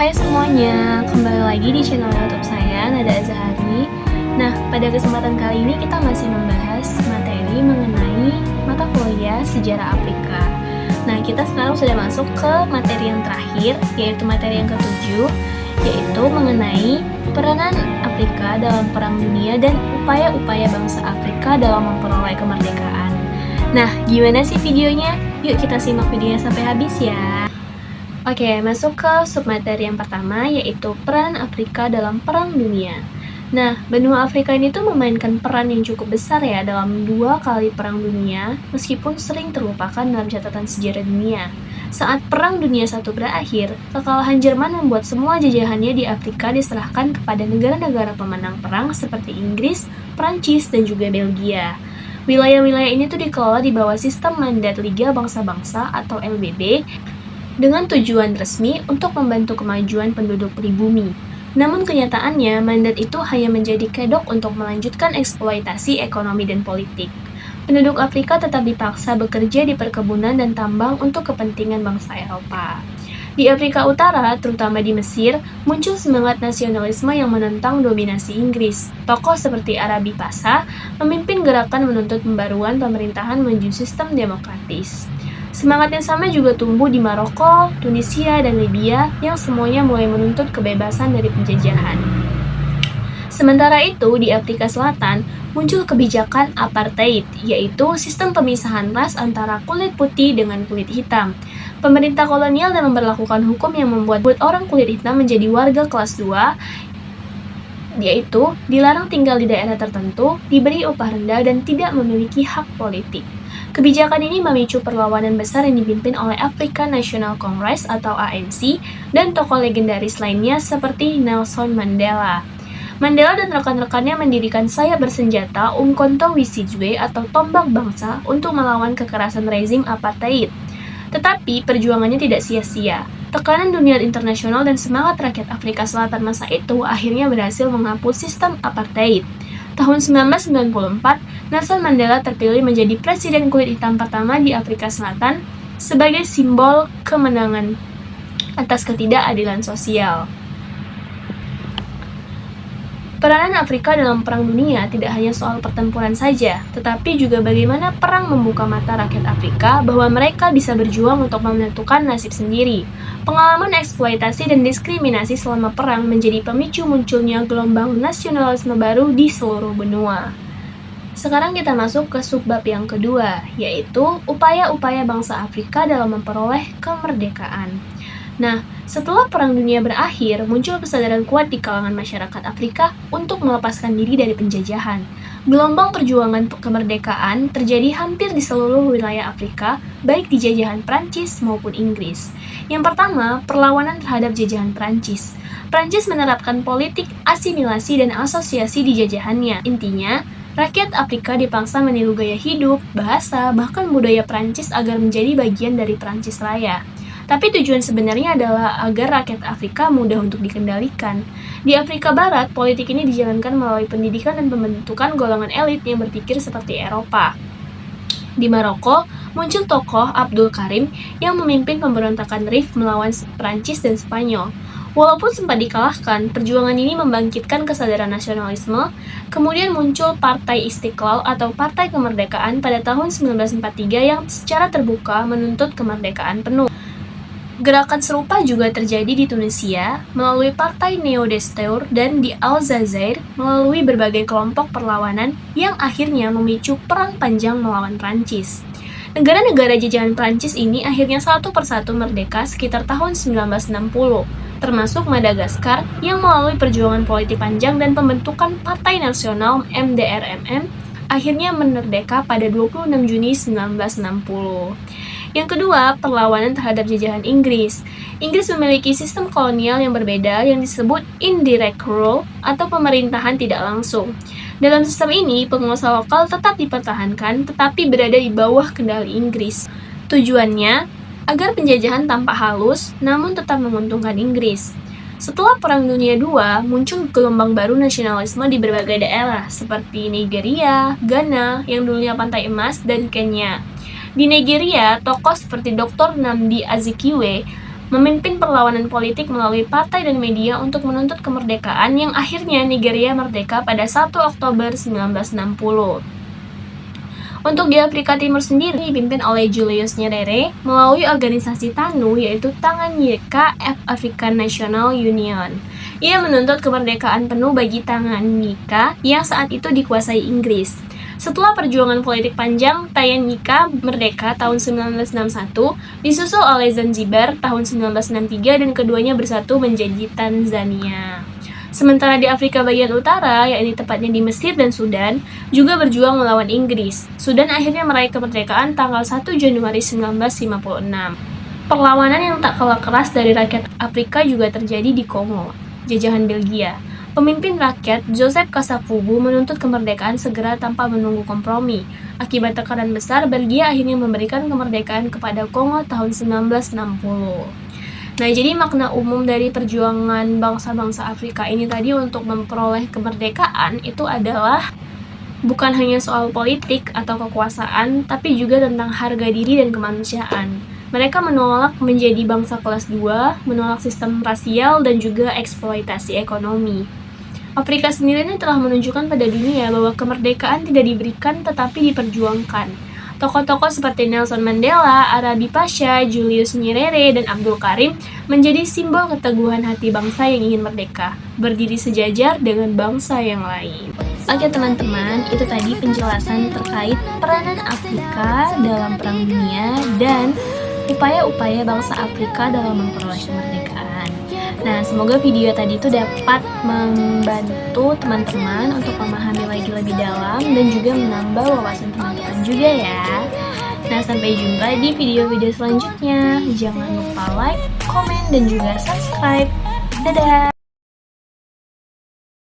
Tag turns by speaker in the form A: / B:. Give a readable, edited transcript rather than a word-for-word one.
A: Hai semuanya, kembali lagi di channel YouTube saya, Nada Azahari. Nah, pada kesempatan kali ini kita masih membahas materi mengenai mata kuliah Sejarah Afrika. Nah, kita sekarang sudah masuk ke materi yang terakhir, yaitu materi yang ketujuh, yaitu mengenai peranan Afrika dalam Perang Dunia dan upaya-upaya bangsa Afrika dalam memperoleh kemerdekaan. Nah, gimana sih videonya? Yuk kita simak videonya sampai habis ya. Oke, masuk ke submateri yang pertama, yaitu peran Afrika dalam Perang Dunia. Nah, benua Afrika ini tuh memainkan peran yang cukup besar ya dalam 2 kali Perang Dunia, meskipun sering terlupakan dalam catatan sejarah dunia. Saat Perang Dunia I berakhir, kekalahan Jerman membuat semua jajahannya di Afrika diserahkan kepada negara-negara pemenang perang seperti Inggris, Prancis, dan juga Belgia. Wilayah-wilayah ini tuh dikelola di bawah sistem mandat Liga Bangsa-Bangsa atau LBB, dengan tujuan resmi untuk membantu kemajuan penduduk pribumi. Namun kenyataannya, mandat itu hanya menjadi kedok untuk melanjutkan eksploitasi ekonomi dan politik. Penduduk Afrika tetap dipaksa bekerja di perkebunan dan tambang untuk kepentingan bangsa Eropa. Di Afrika Utara, terutama di Mesir, muncul semangat nasionalisme yang menentang dominasi Inggris. Tokoh seperti Arabi Pasha memimpin gerakan menuntut pembaruan pemerintahan menuju sistem demokratis. Semangat yang sama juga tumbuh di Maroko, Tunisia, dan Libya yang semuanya mulai menuntut kebebasan dari penjajahan. Sementara itu, di Afrika Selatan muncul kebijakan apartheid, yaitu sistem pemisahan ras antara kulit putih dengan kulit hitam. Pemerintah kolonial dan memberlakukan hukum yang membuat orang kulit hitam menjadi warga kelas 2, yaitu dilarang tinggal di daerah tertentu, diberi upah rendah, dan tidak memiliki hak politik. Kebijakan ini memicu perlawanan besar yang dipimpin oleh African National Congress atau ANC dan tokoh legendaris lainnya seperti Nelson Mandela. Mandela dan rekan-rekannya mendirikan sayap bersenjata Umkhonto we Sizwe atau tombak bangsa untuk melawan kekerasan rezim apartheid. Tetapi perjuangannya tidak sia-sia. Tekanan dunia internasional dan semangat rakyat Afrika Selatan masa itu akhirnya berhasil menghapus sistem apartheid. Tahun 1994, Nelson Mandela terpilih menjadi presiden kulit hitam pertama di Afrika Selatan sebagai simbol kemenangan atas ketidakadilan sosial. Peranan Afrika dalam Perang Dunia tidak hanya soal pertempuran saja, tetapi juga bagaimana perang membuka mata rakyat Afrika bahwa mereka bisa berjuang untuk menentukan nasib sendiri. Pengalaman eksploitasi dan diskriminasi selama perang menjadi pemicu munculnya gelombang nasionalisme baru di seluruh benua. Sekarang kita masuk ke subbab yang kedua, yaitu upaya-upaya bangsa Afrika dalam memperoleh kemerdekaan. Nah, setelah Perang Dunia berakhir, muncul kesadaran kuat di kalangan masyarakat Afrika untuk melepaskan diri dari penjajahan. Gelombang perjuangan kemerdekaan terjadi hampir di seluruh wilayah Afrika, baik di jajahan Prancis maupun Inggris. Yang pertama, perlawanan terhadap jajahan Prancis. Prancis menerapkan politik asimilasi dan asosiasi di jajahannya. Intinya, rakyat Afrika dipaksa meniru gaya hidup, bahasa, bahkan budaya Prancis agar menjadi bagian dari Prancis Raya. Tapi tujuan sebenarnya adalah agar rakyat Afrika mudah untuk dikendalikan. Di Afrika Barat, politik ini dijalankan melalui pendidikan dan pembentukan golongan elit yang berpikir seperti Eropa. Di Maroko, muncul tokoh Abdul Karim yang memimpin pemberontakan Rif melawan Prancis dan Spanyol. Walaupun sempat dikalahkan, perjuangan ini membangkitkan kesadaran nasionalisme. Kemudian muncul Partai Istiqlal atau Partai Kemerdekaan pada tahun 1943 yang secara terbuka menuntut kemerdekaan penuh. Gerakan serupa juga terjadi di Tunisia melalui Partai Neo Destour dan di Aljazair melalui berbagai kelompok perlawanan yang akhirnya memicu perang panjang melawan Prancis. Negara-negara jajahan Prancis ini akhirnya satu persatu merdeka sekitar tahun 1960, termasuk Madagaskar yang melalui perjuangan politik panjang dan pembentukan Partai Nasional MDRMM akhirnya merdeka pada 26 Juni 1960. Yang kedua, perlawanan terhadap jajahan Inggris. Inggris memiliki sistem kolonial yang berbeda yang disebut indirect rule atau pemerintahan tidak langsung. Dalam sistem ini, penguasa lokal tetap dipertahankan tetapi berada di bawah kendali Inggris. Tujuannya agar penjajahan tampak halus namun tetap menguntungkan Inggris. Setelah Perang Dunia II, muncul gelombang baru nasionalisme di berbagai daerah seperti Nigeria, Ghana yang dulunya pantai emas, dan Kenya. Di Nigeria, tokoh seperti Dr. Nnamdi Azikiwe memimpin perlawanan politik melalui partai dan media untuk menuntut kemerdekaan yang akhirnya Nigeria merdeka pada 1 Oktober 1960. Untuk di Afrika Timur sendiri dipimpin oleh Julius Nyerere melalui organisasi TANU yaitu Tanganyika African National Union. Ia menuntut kemerdekaan penuh bagi Tanganyika yang saat itu dikuasai Inggris. Setelah perjuangan politik panjang, Tanganyika merdeka tahun 1961, disusul oleh Zanzibar tahun 1963 dan keduanya bersatu menjadi Tanzania. Sementara di Afrika bagian utara, yakni tepatnya di Mesir dan Sudan, juga berjuang melawan Inggris. Sudan akhirnya meraih kemerdekaan tanggal 1 Januari 1956. Perlawanan yang tak kalah keras dari rakyat Afrika juga terjadi di Kongo, jajahan Belgia. Pemimpin rakyat, Joseph Kasavubu, menuntut kemerdekaan segera tanpa menunggu kompromi. Akibat tekanan besar, Belgia akhirnya memberikan kemerdekaan kepada Kongo tahun 1960. Nah, jadi makna umum dari perjuangan bangsa-bangsa Afrika ini tadi untuk memperoleh kemerdekaan itu adalah bukan hanya soal politik atau kekuasaan, tapi juga tentang harga diri dan kemanusiaan. Mereka menolak menjadi bangsa kelas 2, menolak sistem rasial, dan juga eksploitasi ekonomi. Afrika sendiri ini telah menunjukkan pada dunia bahwa kemerdekaan tidak diberikan tetapi diperjuangkan. Tokoh-tokoh seperti Nelson Mandela, Arabi Pasha, Julius Nyerere, dan Abdul Karim menjadi simbol keteguhan hati bangsa yang ingin merdeka, berdiri sejajar dengan bangsa yang lain. Oke teman-teman, itu tadi penjelasan terkait peranan Afrika dalam Perang Dunia dan upaya-upaya bangsa Afrika dalam memperoleh kemerdekaan. Nah, semoga video tadi itu dapat membantu teman-teman untuk memahami lagi lebih dalam dan juga menambah wawasan teman-teman juga ya. Nah, sampai jumpa di video-video selanjutnya. Jangan lupa like, komen, dan juga subscribe. Dadah!